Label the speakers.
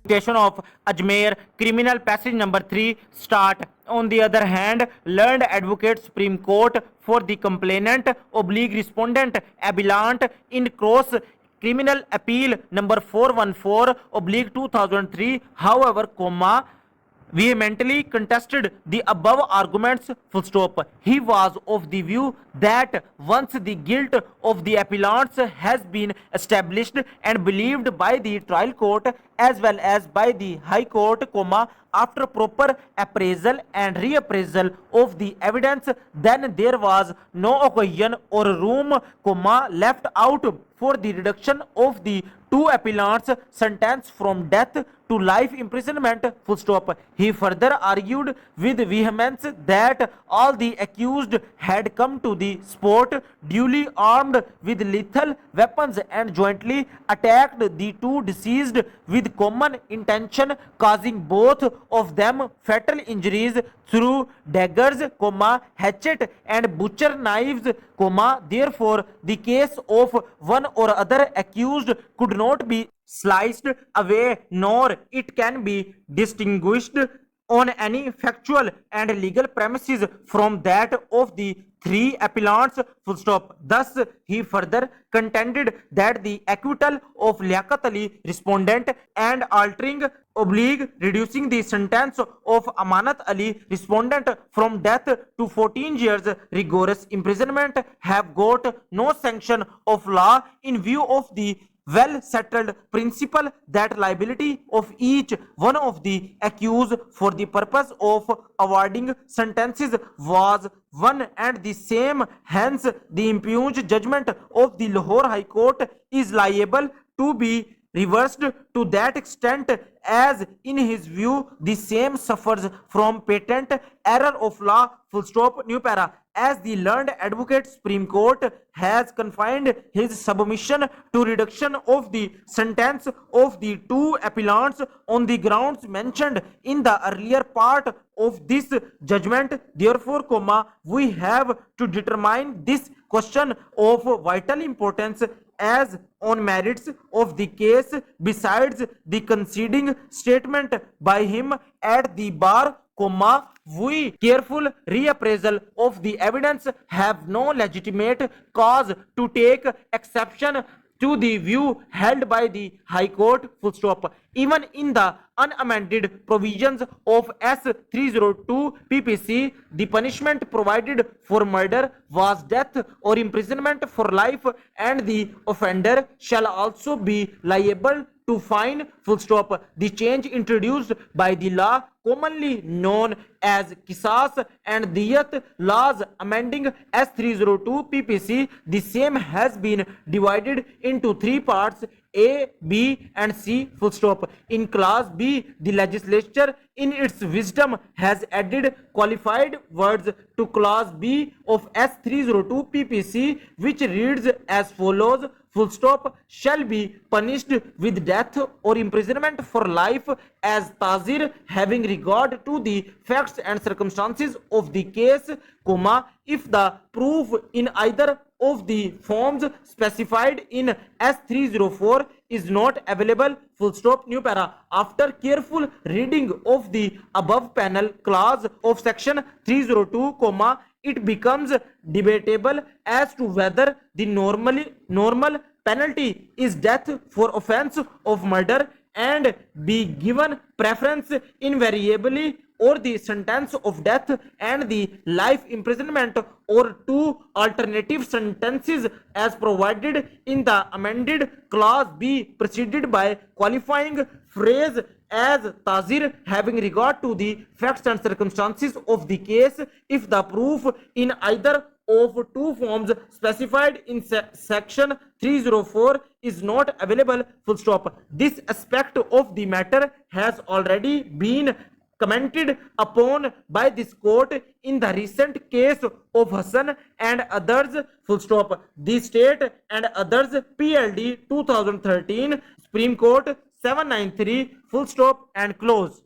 Speaker 1: Dictation of Ajmair, criminal passage number 3, start. On the other hand, learned advocate Supreme Court for the complainant oblique respondent appellant in cross criminal appeal number 414 oblique 2003, however, vehemently contested the above arguments, full stop. He was of the view that once the guilt of the appellants has been established and believed by the trial court as well as by the high court, after proper appraisal and reappraisal of the evidence, then there was no occasion or room, left out for the reduction of the two appellants' sentence from death to life imprisonment, full stop. He further argued with vehemence that all the accused had come to the spot duly armed with lethal weapons and jointly attacked the two deceased with common intention, causing both of them fatal injuries through daggers, hatchet and butcher knives, therefore the case of one or other accused could not be sliced away, nor it can be distinguished on any factual and legal premises from that of the three appellants, full stop. Thus, he further contended that the acquittal of Liaquat Ali, respondent, and altering oblique reducing the sentence of Amanat Ali, respondent, from death to 14 years rigorous imprisonment have got no sanction of law in view of the well settled principle that liability of each one of the accused for the purpose of awarding sentences was one and the same. Hence, the impugned judgment of the Lahore High Court is liable to be reversed to that extent as in his view the same suffers from patent error of law, full stop, new para. As the learned advocate Supreme Court has confined his submission to reduction of the sentence of the two appellants on the grounds mentioned in the earlier part of this judgment, therefore, we have to determine this question of vital importance as on merits of the case, besides the conceding statement by him at the bar, we careful reappraisal of the evidence have no legitimate cause to take exception to the view held by the High Court, full stop. Even in the unamended provisions of S302 PPC, the punishment provided for murder was death or imprisonment for life, and the offender shall also be liable to fine, full stop. The change introduced by the law commonly known as Qisas and Diyat laws amending S302 PPC, the same has been divided into three parts, A, B and C, full stop. In class B, the legislature in its wisdom has added qualified words to clause B of S302 PPC, which reads as follows, full stop, shall be punished with death or imprisonment for life as tazir having regard to the facts and circumstances of the case, if the proof in either of the forms specified in S304 is not available, full stop, new para. After careful reading of the above panel clause of section 302, it becomes debatable as to whether the normal penalty is death for offense of murder and be given preference invariably, or the sentence of death and the life imprisonment, or two alternative sentences as provided in the amended clause B preceded by qualifying phrase as tazir having regard to the facts and circumstances of the case, if the proof in either of two forms specified in section 304 is not available, full stop. This aspect of the matter has already been commented upon by this court in the recent case of Hassan and others, full stop. The state and others, PLD 2013, Supreme Court 793, full stop and close.